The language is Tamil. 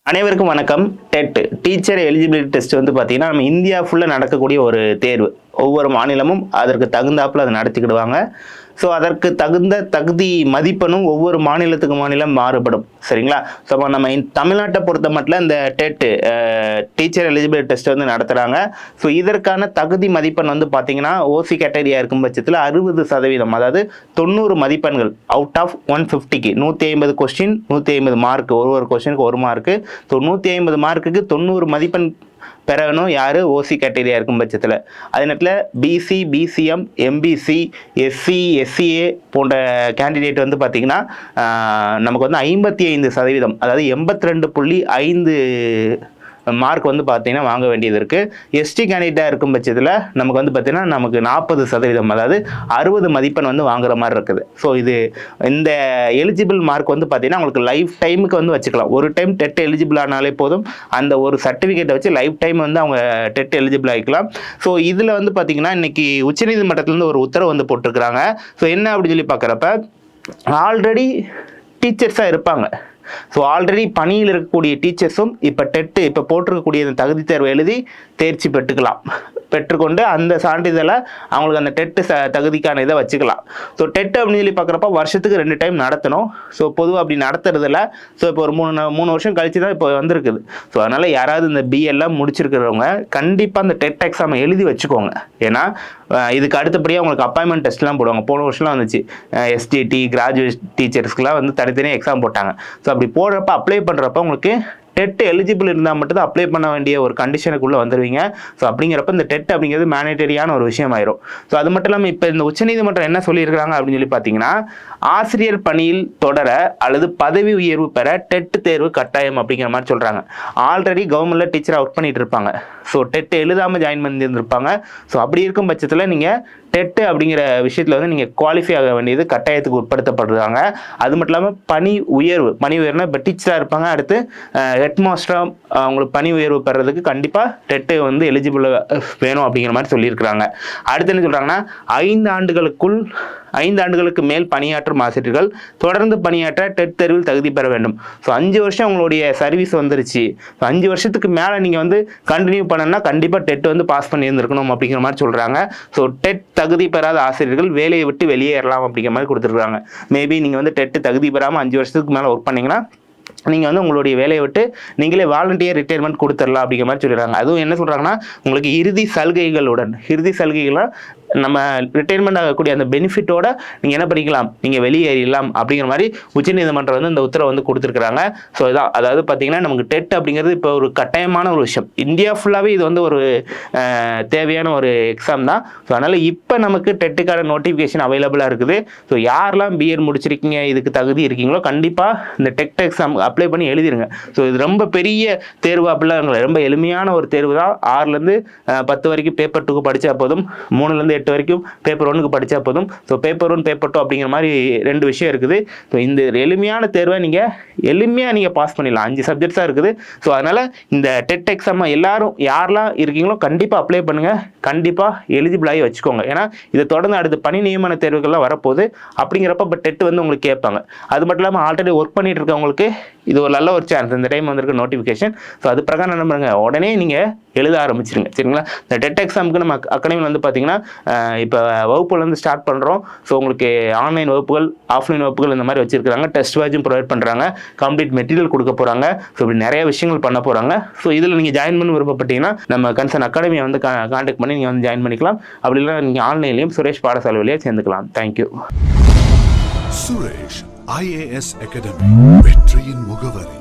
அனைவருக்கும் வணக்கம். டெட் டீச்சர் எலிஜிபிலிட்டி டெஸ்ட் வந்து பார்த்தீங்கன்னா நம்ம இந்தியா ஃபுல்லாக நடக்கக்கூடிய ஒரு தேர்வு. ஒவ்வொரு மாநிலமும் அதற்கு தகுந்தாப்புல அதை நடத்திக்கிடுவாங்க. ஸோ அதற்கு தகுந்த தகுதி மதிப்பெண்ணும் ஒவ்வொரு மாநிலத்துக்கு மாநிலம் மாறுபடும். சரிங்களா? ஸோ நம்ம தமிழ்நாட்டை பொறுத்த மட்டும் இந்த டெட் டீச்சர் எலிஜிபிலிட்டி டெஸ்ட் வந்து நடத்துகிறாங்க. ஸோ இதற்கான தகுதி மதிப்பெண் வந்து பார்த்தீங்கன்னா ஓசி கேட்டகரியாக இருக்கும் பட்சத்தில் 60%, அதாவது 90 மதிப்பெண்கள் அவுட் ஆஃப் 150க்கு 150 கொஸ்டின், 150 மார்க், ஒரு கொஸ்டினுக்கு 1 மார்க்கு. ஸோ 150 மார்க்குக்கு 90 மதிப்பெண் பெறணும் யார்? ஓசி கேட்டகரியாக இருக்கும் பட்சத்தில். அதே நேரத்தில் BC, BCM, MBC, SC, SCA போன்ற கேண்டிடேட் வந்து பார்த்திங்கன்னா நமக்கு வந்து 55%, அதாவது 82.5 மார்க் வந்து பார்த்தீங்கன்னா வாங்க வேண்டியது இருக்குது. எஸ்டி கேண்டிடேட்டாக இருக்கும் பட்சத்தில் நமக்கு வந்து பார்த்தீங்கன்னா நமக்கு 40%, அதாவது 60 மதிப்பெண் வந்து வாங்குற மாதிரி இருக்குது. ஸோ இந்த எலிஜிபிள் மார்க் வந்து பார்த்தீங்கன்னா உங்களுக்கு லைஃப் டைமுக்கு வந்து வச்சுக்கலாம். ஒரு டைம் டெட் எலிஜிபிள் ஆனாலே போதும், அந்த ஒரு சர்டிஃபிகேட்டை வச்சு லைஃப் டைம் வந்து அவங்க டெட் எலிஜிபிள் ஆகிக்கலாம். ஸோ இதில் வந்து பார்த்தீங்கன்னா இன்றைக்கி உச்சநீதிமன்றத்துலேருந்து ஒரு உத்தரவு வந்து போட்டிருக்கிறாங்க. ஸோ என்ன அப்படின்னு சொல்லி பார்க்குறப்ப ஆல்ரெடி டீச்சர்ஸாக இருப்பாங்க. ஸோ ஆல்ரெடி பணியில் இருக்கக்கூடிய டீச்சர்ஸும் இப்போ போட்டிருக்கக்கூடிய இந்த தகுதி தேர்வு எழுதி தேர்ச்சி பெற்றுக்கொண்டு அந்த சான்றிதழை அவங்களுக்கு அந்த டெட்டு தகுதிக்கான இதை வச்சுக்கலாம். ஸோ டெட்டு அப்படின்னு சொல்லி பார்க்குறப்ப வருஷத்துக்கு 2 டைம் நடத்தணும். ஸோ பொதுவாக அப்படி நடத்துறதில்ல. ஸோ இப்போ ஒரு 3 வருஷம் கழிச்சு தான் இப்போ வந்திருக்குது. ஸோ அதனால் யாராவது இந்த பிஎல்லாம் முடிச்சிருக்கிறவங்க கண்டிப்பாக அந்த டெட் எக்ஸாமை எழுதி வச்சுக்கோங்க. ஏன்னா இதுக்கு அடுத்தபடியாக உங்களுக்கு அப்பாயின்மெண்ட் டெஸ்ட்லாம் போடுவாங்க. போன வருஷம்லாம் வந்துச்சு, எஸ்டிடி கிராஜுவேட் டீச்சர்ஸ்க்குலாம் வந்து தனித்தனியாக எக்ஸாம் போட்டாங்க. ஸோ அப்படி போடுறப்ப அப்ளை பண்ணுறப்ப உங்களுக்கு டெட் எலிஜிபிள் இருந்தால் மட்டும் தான் அப்ளை பண்ண வேண்டிய ஒரு கண்டிஷனுக்குள்ளே வந்துடுவீங்க. ஸோ அப்படிங்கிறப்ப இந்த டெட் அப்படிங்கிறது மேண்டேட்டரியான ஒரு விஷயம் ஆயிரும். ஸோ அது மட்டும் இல்லாமல் இப்போ இந்த உச்சநீதிமன்றம் என்ன சொல்லியிருக்கிறாங்க அப்படின்னு சொல்லி பார்த்தீங்கன்னா, ஆசிரியர் பணியில் தொடர அல்லது பதவி உயர்வு பெற டெட் தேர்வு கட்டாயம் அப்படிங்கிற மாதிரி சொல்கிறாங்க. ஆல்ரெடி கவர்மெண்ட்டில் டீச்சராக ஒர்க் பண்ணிட்டு இருப்பாங்க. ஸோ டெட் எழுதாமல் ஜாயின் பண்ணியிருந்திருப்பாங்க. ஸோ அப்படி இருக்கும் பட்சத்தில் நீங்கள் டெட்டு அப்படிங்கிற விஷயத்தில் வந்து நீங்கள் குவாலிஃபை ஆக வேண்டியது கட்டாயத்துக்கு உட்படுத்தப்படுறாங்க. அது மட்டும் இல்லாமல் பணி உயர்வுனா இப்போ டீச்சராக இருப்பாங்க, அடுத்து ஹெட் மாஸ்டராக அவங்களுக்கு பணி உயர்வு பெறதுக்கு கண்டிப்பாக டெட்டு வந்து எலிஜிபிள் வேணும் அப்படிங்கிற மாதிரி சொல்லியிருக்கிறாங்க. அடுத்து என்ன சொல்கிறாங்கன்னா, 5 ஆண்டுகளுக்கு மேல் பணியாற்றும் ஆசிரியர்கள் தொடர்ந்து பணியாற்ற டெட் தேர்வில் தகுதி பெற வேண்டும். ஸோ 5 வருஷம் உங்களுடைய சர்வீஸ் வந்துருச்சு. 5 வருஷத்துக்கு மேலே நீங்கள் வந்து கண்டினியூ பண்ணணும்னா கண்டிப்பாக டெட் வந்து பாஸ் பண்ணியிருந்துருக்கணும் அப்படிங்கிற மாதிரி சொல்கிறாங்க. ஸோ டெட் தகுதி பெறாத ஆசிரியர்கள் வேலையை விட்டு வெளியேறலாம் அப்படிங்கிற மாதிரி கொடுத்துருக்காங்க. மேபி நீங்கள் வந்து டெட்டு தகுதி பெறாமல் 5 வருஷத்துக்கு மேலே ஒர்க் பண்ணிங்கன்னா நீங்கள் வந்து உங்களுடைய வேலையை விட்டு நீங்களே வாலண்டியர் ரிட்டையர்மெண்ட் கொடுத்துடலாம் அப்படிங்கிற மாதிரி சொல்லிடுறாங்க. அதுவும் என்ன சொல்கிறாங்கன்னா, உங்களுக்கு இறுதி சலுகைகள்லாம் நம்ம ரிட்டையர்மெண்ட் ஆகக்கூடிய அந்த பெனிஃபிட்டோட நீங்கள் என்ன பண்ணிக்கலாம், நீங்கள் வெளியேறலாம் அப்படிங்கிற மாதிரி உச்சநீதிமன்றம் வந்து இந்த உத்தரவை வந்து கொடுத்துருக்குறாங்க. ஸோ இதான், அதாவது பார்த்தீங்கன்னா நமக்கு டெட் அப்படிங்கிறது இப்போ ஒரு கட்டாயமான ஒரு விஷயம். இந்தியா ஃபுல்லாகவே இது வந்து ஒரு தேவையான ஒரு எக்ஸாம் தான். ஸோ அதனால் இப்போ நமக்கு டெட்டுக்கான நோட்டிஃபிகேஷன் அவைலபிளாக இருக்குது. ஸோ யாரெல்லாம் பிஎட் முடிச்சிருக்கீங்க, இதுக்கு தகுதி இருக்கீங்களோ கண்டிப்பாக இந்த டெட் எக்ஸாம் அப்ளை பண்ணி எழுதிருங்க. ஸோ இது ரொம்ப பெரிய தேர்வு அப்படிலாம் ரொம்ப எளிமையான ஒரு தேர்வு தான். 6லேருந்து 10 வரைக்கும் பேப்பர் 2க்கு படித்தா போதும், 3லேருந்து 8 வரைக்கும் பேப்பர் 1க்கு படித்தா போதும். ஸோ பேப்பர் 1 பேப்பர் 2 அப்படிங்கிற மாதிரி 2 விஷயம் இருக்குது. ஸோ இந்த எளிமையான தேர்வை நீங்கள் பாஸ் பண்ணிடலாம். 5 சப்ஜெக்ட்ஸாக இருக்குது. ஸோ அதனால் இந்த டெட் எக்ஸாம் யாரெல்லாம் இருக்கீங்களோ கண்டிப்பாக அப்ளை பண்ணுங்கள், கண்டிப்பாக எலிஜிபிள் ஆகி வச்சுக்கோங்க. ஏன்னா இதை தொடர்ந்து அடுத்து பணி நியமன தேர்வுகள்லாம் வரப்போகுது. அப்படிங்கிறப்ப இப்போ டெட் வந்து உங்களுக்கு கேட்பாங்க. அது மட்டும் இல்லாமல் ஆல்ரெடி ஒர்க் பண்ணிட்டு இருக்கவங்களுக்கு இது ஒரு நல்ல ஒரு சான்ஸ். இந்த டைம் வந்திருக்க நோட்டிஃபிகேஷன். ஸோ அது பிரகாரம் என்ன பண்ணுங்க, உடனே நீங்கள் எழுத ஆரம்பிச்சிருங்க. சரிங்களா? இந்த டெட் எக்ஸாமுக்கு நம்ம அகாடமியில் வந்து பார்த்தீங்கன்னா இப்போ வகுப்புகள் வந்து ஸ்டார்ட் பண்ணுறோம். ஸோ உங்களுக்கு ஆன்லைன் வகுப்புகள், ஆஃப்லைன் வகுப்புகள் இந்த மாதிரி வச்சுருக்காங்க. டெஸ்ட் பேட்சும் ப்ரொவைட் பண்ணுறாங்க. கம்ப்ளீட் மெட்டீரியல் கொடுக்க போகிறாங்க. ஸோ இப்படி நிறைய விஷயங்கள் பண்ண போகிறாங்க. ஸோ இதில் நீங்கள் ஜாயின் பண்ண விருப்பப்பட்டீங்கன்னா நம்ம கன்சர்ன் அகாடமியை வந்து கான்டாக்ட் பண்ணி நீங்கள் வந்து ஜாயின் பண்ணிக்கலாம். அப்படி இல்லை நீங்கள் ஆன்லைன்லேயும் சுரேஷ் பாடசாலை வழியாக சேர்ந்துக்கலாம். தேங்க்யூ. சுரேஷ் IAS அகாடமி, வெற்றியின் முகவரி.